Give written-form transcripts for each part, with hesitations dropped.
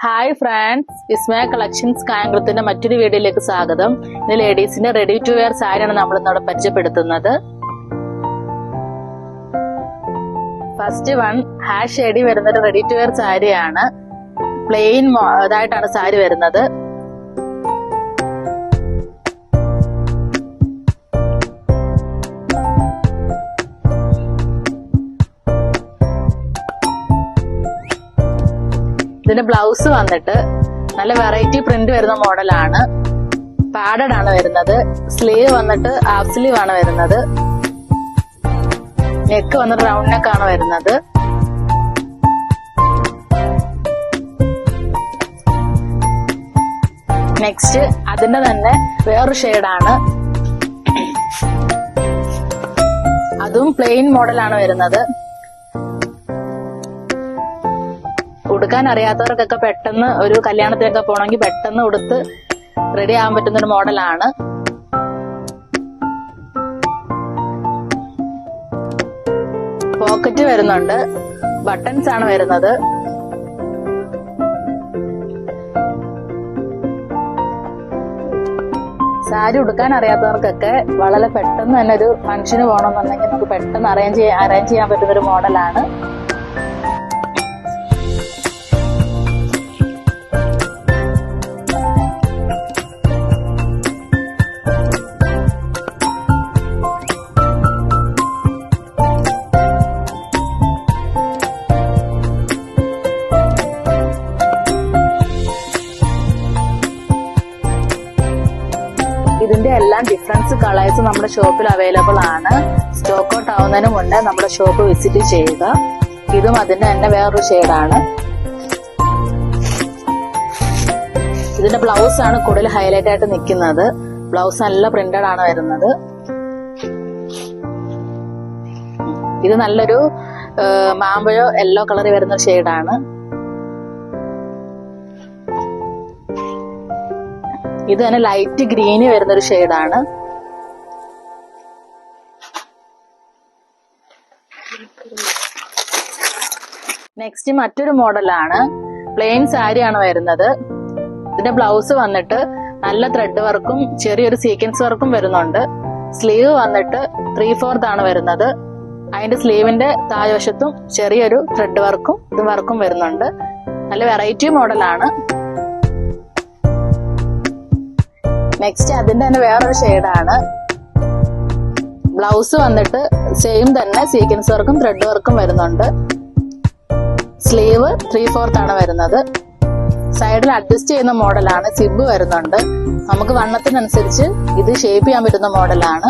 Hi friends, വിസ്മയ collections കായംകുളത്തിന്റെ മറ്റൊരു വീഡിയോയിലേക്ക് സ്വാഗതം. ഇത് ലേഡീസിന്റെ റെഡി ടു വെയർ സാരിയാണ് നമ്മൾ ഇന്നോട് പരിചയപ്പെടുത്തുന്നത്. ഫസ്റ്റ് വൺ ഹാഷ് ഷെയ്ഡി വരുന്ന ഒരു റെഡി ടു വെയർ സാരിയാണ്. പ്ലെയിൻ ഇതായിട്ടാണ് സാരി വരുന്നത്. ഇതിന്റെ ബ്ലൗസ് വന്നിട്ട് നല്ല വെറൈറ്റി പ്രിന്റ് വരുന്ന മോഡലാണ്. പാഡഡ് ആണ് വരുന്നത്. സ്ലീവ് വന്നിട്ട് ഹാഫ് സ്ലീവ് ആണ് വരുന്നത്. നെക്ക് വന്നിട്ട് റൗണ്ട് നെക്ക് ആണ് വരുന്നത്. നെക്സ്റ്റ് അതിന്റെ തന്നെ വേറൊരു ഷെയ്ഡാണ്. അതും പ്ലെയിൻ മോഡലാണ് വരുന്നത്. ഉടുക്കാൻ അറിയാത്തവർക്കൊക്കെ പെട്ടെന്ന് ഒരു കല്യാണത്തിനൊക്കെ പോകണമെങ്കിൽ പെട്ടെന്ന് ഉടുത്ത് റെഡി ആവാൻ പറ്റുന്ന ഒരു മോഡലാണ്. പോക്കറ്റ് വരുന്നുണ്ട്. ബട്ടൺസ് ആണ് വരുന്നത്. സാരി ഉടുക്കാൻ അറിയാത്തവർക്കൊക്കെ വളരെ പെട്ടെന്ന് തന്നെ ഒരു ഫംഗ്ഷന് പോകണമെന്നുണ്ടെങ്കിൽ നമുക്ക് പെട്ടെന്ന് അറേഞ്ച് ചെയ്യാൻ പറ്റുന്ന ഒരു മോഡലാണ്. ഇതിന്റെ എല്ലാം ഡിഫറൻസ് കളേഴ്സ് നമ്മുടെ ഷോപ്പിൽ അവൈലബിൾ ആണ്. സ്റ്റോക്ക് ഔട്ട് ആവുന്നതിന് മുന്നേ നമ്മുടെ ഷോപ്പ് വിസിറ്റ് ചെയ്യുക. ഇതും അതിന്റെ തന്നെ വേറൊരു ഷെയ്ഡാണ്. ഇതിന്റെ ബ്ലൗസ് ആണ് കൂടുതൽ ഹൈലൈറ്റ് ആയിട്ട് നിൽക്കുന്നത്. ബ്ലൗസ് നല്ല പ്രിന്റഡ് ആണ് വരുന്നത്. ഇത് നല്ലൊരു മാമ്പഴോ യെല്ലോ കളറിൽ വരുന്ന ഷെയ്ഡാണ്. ഇത് തന്നെ ലൈറ്റ് ഗ്രീന് വരുന്നൊരു ഷെയ്ഡാണ്. നെക്സ്റ്റ് മറ്റൊരു മോഡലാണ്. പ്ലെയിൻ സാരിയാണ് വരുന്നത്. ഇതിന്റെ ബ്ലൗസ് വന്നിട്ട് നല്ല ത്രെഡ് വർക്കും ചെറിയൊരു സീക്വൻസ് വർക്കും വരുന്നുണ്ട്. സ്ലീവ് വന്നിട്ട് 3/4 ആണ് വരുന്നത്. അതിന്റെ സ്ലീവിന്റെ താഴ്വശത്തും ചെറിയൊരു ത്രെഡ് വർക്കും വരുന്നുണ്ട്. നല്ല വെറൈറ്റി മോഡലാണ്. നെക്സ്റ്റ് അതിന്റെ തന്നെ വേറൊരു ഷെയ്ഡാണ്. ബ്ലൗസ് വന്നിട്ട് സെയിം തന്നെ സീക്വൻസ് വർക്കും ത്രെഡ് വർക്കും വരുന്നുണ്ട്. സ്ലീവ് 3/4 ആണ് വരുന്നത്. സൈഡിൽ അഡ്ജസ്റ്റ് ചെയ്യുന്ന മോഡലാണ്. സിബ് വരുന്നുണ്ട്. നമുക്ക് വണ്ണത്തിനനുസരിച്ച് ഇത് ഷേപ്പ് ചെയ്യാൻ പറ്റുന്ന മോഡലാണ്.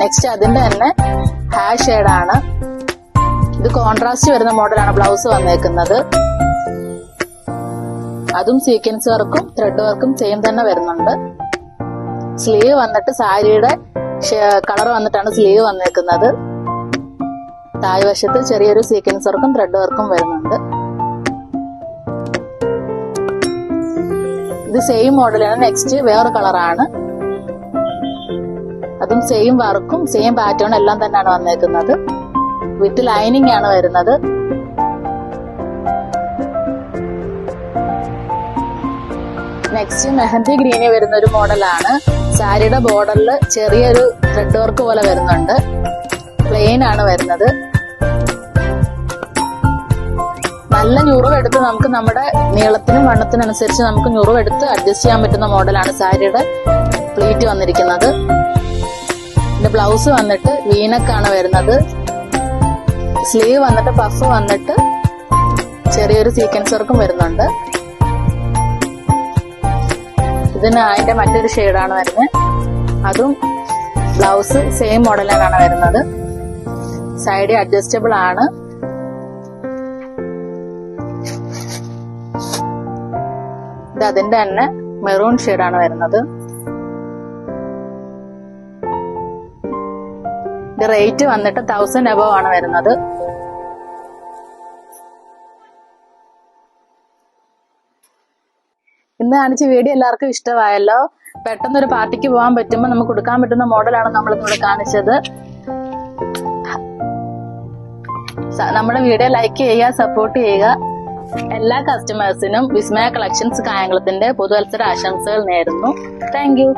നെക്സ്റ്റ് അതിന്റെ തന്നെ ഹാഷ് ഷെയ്ഡാണ്. ഇത് കോൺട്രാസ്റ്റ് വരുന്ന മോഡലാണ് ബ്ലൗസ് വന്നേക്കുന്നത്. അതും സീക്വൻസ് വർക്കും ത്രെഡ് വർക്കും സെയിം തന്നെ വരുന്നുണ്ട്. സ്ലീവ് വന്നിട്ട് സാരിയുടെ കളർ വന്നിട്ടാണ് സ്ലീവ് വന്നേക്കുന്നത്. താഴ്വശത്ത് ചെറിയൊരു സീക്വൻസ് വർക്കും ത്രെഡ് വർക്കും വരുന്നുണ്ട്. ഇത് സെയിം മോഡലാണ്. നെക്സ്റ്റ് വേറൊരു കളറാണ്. അതും സെയിം വർക്കും സെയിം പാറ്റേൺ എല്ലാം തന്നെയാണ് വന്നേക്കുന്നത്. വിത്ത് ലൈനിങ് ആണ് വരുന്നത്. നെക്സ്റ്റ് മെഹന്തി ഗ്രീനിൽ വരുന്ന ഒരു മോഡലാണ്. സാരിയുടെ ബോർഡറിൽ ചെറിയൊരു ത്രെഡ് വർക്ക് പോലെ വരുന്നുണ്ട്. പ്ലെയിൻ ആണ് വരുന്നത്. നല്ല ഞുറിവെടുത്ത് നമുക്ക് നമ്മുടെ നീളത്തിനും വണ്ണത്തിനും അനുസരിച്ച് നമുക്ക് ഞുറിവെടുത്ത് അഡ്ജസ്റ്റ് ചെയ്യാൻ പറ്റുന്ന മോഡലാണ് സാരിയുടെ പ്ലീറ്റ് വന്നിരിക്കുന്നത്. ഇതിന്റെ ബ്ലൗസ് വന്നിട്ട് വീനക്കാണ് വരുന്നത്. സ്ലീവ് വന്നിട്ട് പഫ് വന്നിട്ട് ചെറിയൊരു സീക്വൻസ് വർക്കും വരുന്നുണ്ട്. ഇതിന് അതിന്റെ മറ്റൊരു ഷെയ്ഡാണ് വരുന്നത്. അതും ബ്ലൗസ് സെയിം മോഡലാണ് വരുന്നത്. സൈഡ് അഡ്ജസ്റ്റബിൾ ആണ്. ഇത് അതിന്റെ തന്നെ മെറൂൺ ഷെയ്ഡാണ് വരുന്നത്. ഇത് റേറ്റ് വന്നിട്ട് 1000 above ആണ് വരുന്നത്. ഇന്ന് കാണിച്ച വീഡിയോ എല്ലാവർക്കും ഇഷ്ടമായല്ലോ. പെട്ടെന്നൊരു പാർട്ടിക്ക് പോകാൻ പറ്റുമ്പോൾ നമുക്ക് കൊടുക്കാൻ പറ്റുന്ന മോഡലാണ് നമ്മൾ ഇന്നിവിടെ കാണിച്ചത്. നമ്മുടെ വീഡിയോ ലൈക്ക് ചെയ്യുക, സപ്പോർട്ട് ചെയ്യുക. എല്ലാ കസ്റ്റമേഴ്സിനും വിസ്മയ കളക്ഷൻസ് കായംകുളത്തിന്റെ പുതുവത്സര ആശംസകൾ നേരുന്നു. Thank you.